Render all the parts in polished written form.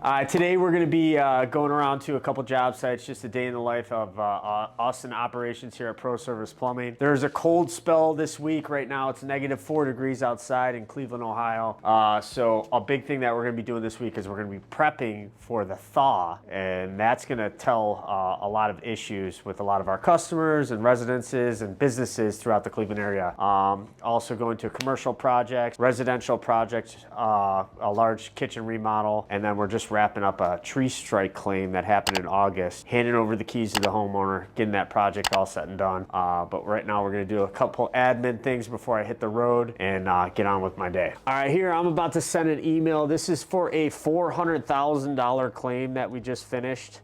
Today we're going to be going around to a couple job sites, just a day in the life of us in operations here at Pro Service Plumbing. There's a cold spell this week. Right now it's -4 degrees outside in Cleveland, Ohio. So a big thing that we're going to be doing this week is we're going to be prepping for the thaw, and that's going to tell a lot of issues with a lot of our customers and residences and businesses throughout the Cleveland area. Also going to commercial projects, residential projects, a large kitchen remodel, and then we're just wrapping up a tree strike claim that happened in August, handing over the keys to the homeowner, getting that project all set and done. But right now we're going to do a couple admin things before I hit the road and get on with my day. All right, here I'm about to send an email. This is for a $400,000 claim that we just finished.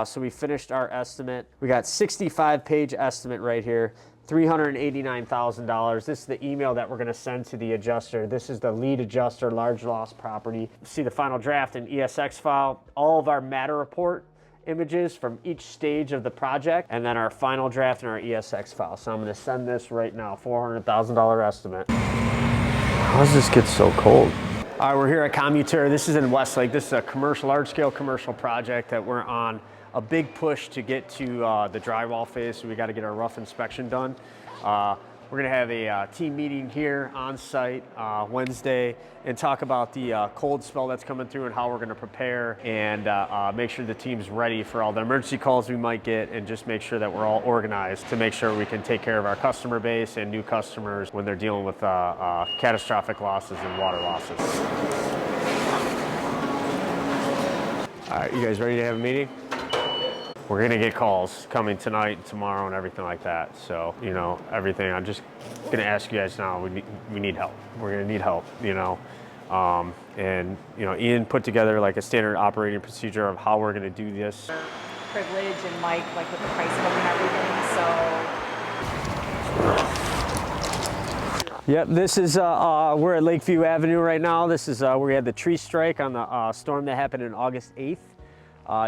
So we finished our estimate. We got 65-page estimate right here. $389,000. This is the email that we're going to send to the adjuster. This is the lead adjuster, large loss property. See the final draft and ESX file, all of our matter report images from each stage of the project, and then our final draft and our ESX file. So I'm going to send this right now, $400,000 estimate. How does this get so cold? All right, we're here at Commuter. This is in Westlake. This is a commercial, large-scale commercial project that we're on a big push to get to the drywall phase, so we got to get our rough inspection done. We're going to have a team meeting here on site Wednesday and talk about the cold spell that's coming through and how we're going to prepare and make sure the team's ready for all the emergency calls we might get, and just make sure that we're all organized to make sure we can take care of our customer base and new customers when they're dealing with catastrophic losses and water losses. All right, you guys ready to have a meeting? We're gonna get calls coming tonight and tomorrow and everything like that. So, you know, everything, I'm just gonna ask you guys now, we need help. We're gonna need help, you know. And, you know, Ian put together like a standard operating procedure of how we're gonna do this. Privilege and Mike, like with the price book and everything, so. Yep, this is, we're at Lakeview Avenue right now. This is where we had the tree strike on the storm that happened on August 8th.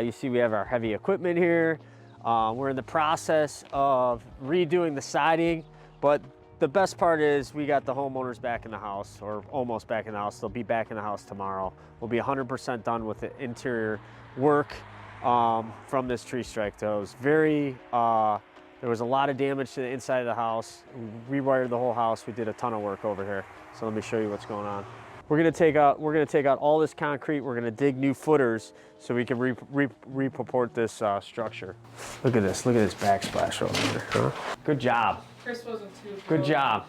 You see we have our heavy equipment here. We're in the process of redoing the siding, but the best part is we got the homeowners back in the house, or almost back in the house. They'll be back in the house tomorrow. We'll be 100% done with the interior work from this tree strike. So it was very, there was a lot of damage to the inside of the house. We rewired the whole house. We did a ton of work over here. So let me show you what's going on. We're gonna take out all this concrete. We're gonna dig new footers so we can repurport this structure. Look at this backsplash over here. Huh? Good job. Chris wasn't too Good job.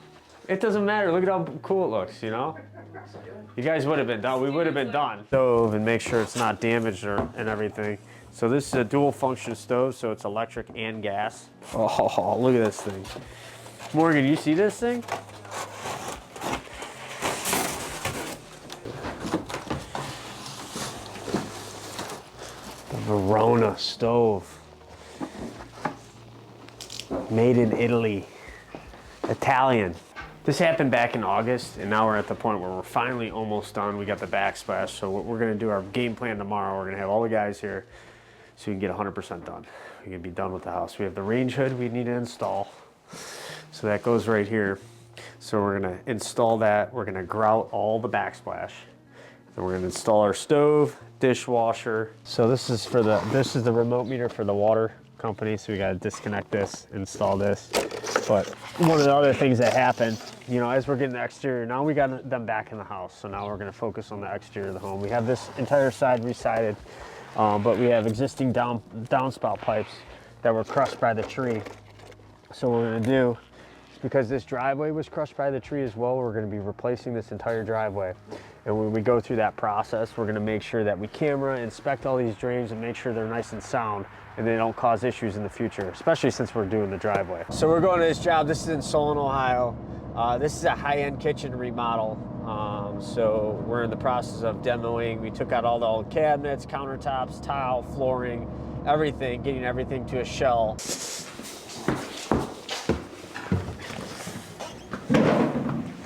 It doesn't matter. Look at how cool it looks, you know? You guys would have been done. We would have been done. Stove and make sure it's not damaged and everything. So this is a dual function stove, so it's electric and gas. Oh, look at this thing. Morgan, you see this thing? Verona stove, made in Italy, Italian. This happened back in August, and now we're at the point where we're finally almost done. We got the backsplash, so what we're gonna do, our game plan tomorrow, we're gonna have all the guys here so we can get 100% done. We can be done with the house. We have the range hood we need to install, so that goes right here. So we're gonna install that. We're gonna grout all the backsplash. Then we're gonna install our stove, dishwasher. So this is the remote meter for the water company. So we gotta disconnect this, install this. But one of the other things that happened, you know, as we're getting the exterior, now we got them back in the house. So now we're gonna focus on the exterior of the home. We have this entire side resided, but we have existing downspout pipes that were crushed by the tree. So what we're gonna do, because this driveway was crushed by the tree as well, we're gonna be replacing this entire driveway. And when we go through that process, we're gonna make sure that we camera, inspect all these drains and make sure they're nice and sound and they don't cause issues in the future, especially since we're doing the driveway. So we're going to this job. This is in Solon, Ohio. This is a high-end kitchen remodel. So we're in the process of demoing. We took out all the old cabinets, countertops, tile, flooring, everything, getting everything to a shell.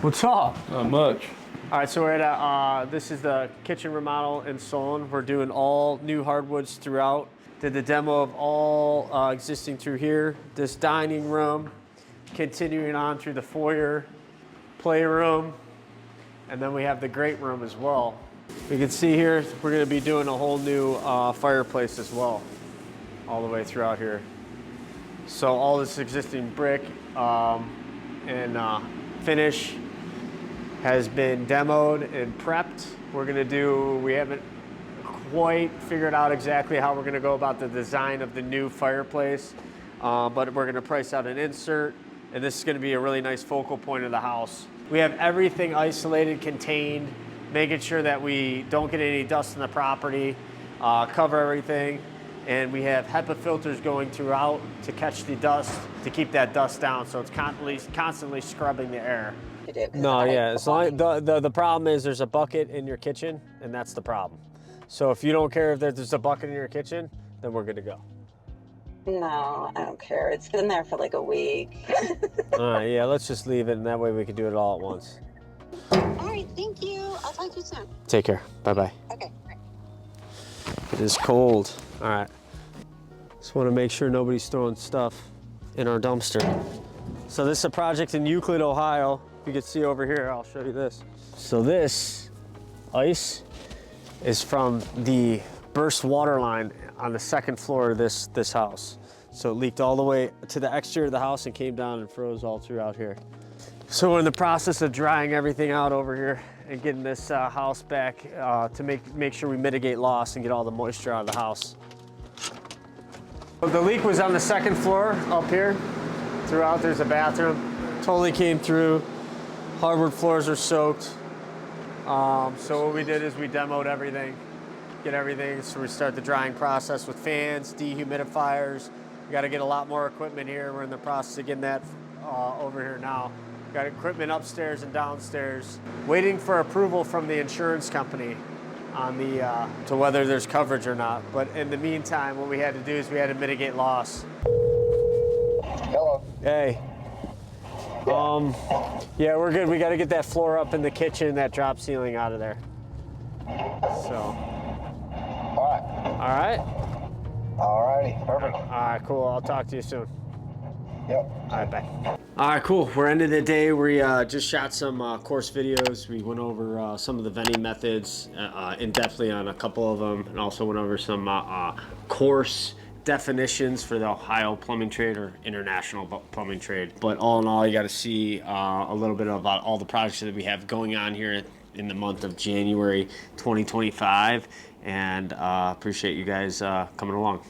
What's up? Not much. All right, so we're at this is the kitchen remodel in Solon. We're doing all new hardwoods throughout. Did the demo of all existing through here. This dining room, continuing on through the foyer, playroom, and then we have the great room as well. You can see here, we're gonna be doing a whole new fireplace as well, all the way throughout here. So all this existing brick and finish has been demoed and prepped. We haven't quite figured out exactly how we're gonna go about the design of the new fireplace, but we're gonna price out an insert, and this is gonna be a really nice focal point of the house. We have everything isolated, contained, making sure that we don't get any dust in the property, cover everything, and we have HEPA filters going throughout to catch the dust, to keep that dust down, so it's constantly scrubbing the air. No, yeah, as long the problem is there's a bucket in your kitchen, and that's the problem. So if you don't care if there's a bucket in your kitchen, then we're good to go. No, I don't care. It's been there for like a week. All right, yeah, let's just leave it, and that way we can do it all at once. All right, thank you. I'll talk to you soon. Take care. Bye-bye. Okay. Right. It is cold. All right. Just want to make sure nobody's throwing stuff in our dumpster. So this is a project in Euclid, Ohio. You can see over here, I'll show you this. So this ice is from the burst water line on the second floor of this house. So it leaked all the way to the exterior of the house and came down and froze all throughout here. So we're in the process of drying everything out over here and getting this house back to make sure we mitigate loss and get all the moisture out of the house. The leak was on the second floor up here. Throughout, there's a bathroom. Totally came through. Hardwood floors are soaked. So what we did is we demoed everything, get everything. So we start the drying process with fans, dehumidifiers. We got to get a lot more equipment here. We're in the process of getting that over here now. Got equipment upstairs and downstairs. Waiting for approval from the insurance company on the to whether there's coverage or not. But in the meantime, what we had to do is we had to mitigate loss. Hello. Hey. Yeah, we're good. We got to get that floor up in the kitchen, that drop ceiling out of there. So. All All right. All righty. Perfect. All right, cool. I'll talk to you soon. Yep. All right, bye. All right, cool. We're ending the day. We just shot some course videos. We went over some of the venting methods in-depthly on a couple of them, and also went over some course definitions for the Ohio plumbing trade or international plumbing trade. But all in all, you got to see a little bit about all the projects that we have going on here in the month of January 2025, and appreciate you guys coming along.